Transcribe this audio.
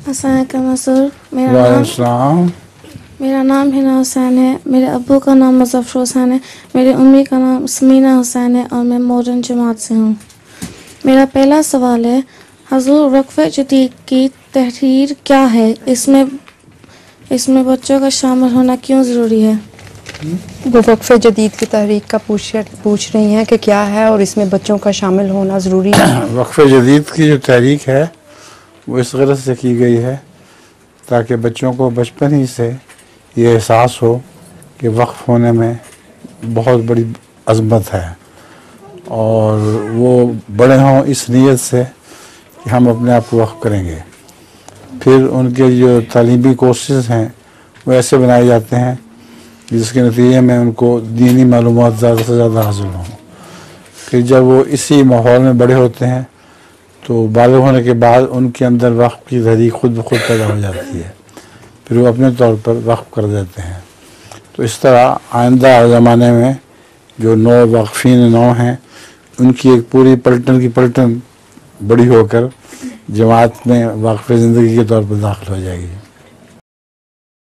अस्सलाम मसूर। वालेकुम। मेरा नाम हिना हुसैन है। मेरे अब्बू का नाम मुज़फ़्फ़र हुसैन है। मेरी उम्मी का नाम समीना हुसैन है और मैं मॉडर्न जमात से हूँ। मेरा पहला सवाल है, हुज़ूर वक्फ़ जदीद की तहरीर क्या है? इसमें बच्चों का शामिल होना क्यों ज़रूरी है? वो वक्फ़ जदीद की तहरीक का पूछ रही हैं कि क्या है और इसमें बच्चों का शामिल होना ज़रूरी है। वक्फ़ जदीद की जो तहरीक है वो इस गरज से की गई है ताकि बच्चों को बचपन ही से ये एहसास हो कि वक्फ़ होने में बहुत बड़ी अज़मत है और वो बड़े हों इस नीयत से कि हम अपने आप को वक्फ़ करेंगे। फिर उनके जो तालीमी कोर्सेज़ हैं वो ऐसे बनाए जाते हैं जिसके नतीजे में उनको दीनी मालूमात ज़्यादा से ज़्यादा हासिल हों। फिर जब वो इसी माहौल में बड़े होते हैं तो बालिग़ होने के बाद उनके अंदर वक्फ़ की तहरीक खुद ब खुद पैदा हो जाती है, फिर वो अपने तौर पर वक्फ़ कर देते हैं। तो इस तरह आइंदा ज़माने में जो नौ वाक़फ़ीन नौ हैं उनकी एक पूरी पलटन की पलटन बड़ी होकर जमात में वाक़फ़े ज़िंदगी के तौर पर दाखिल हो जाएगी।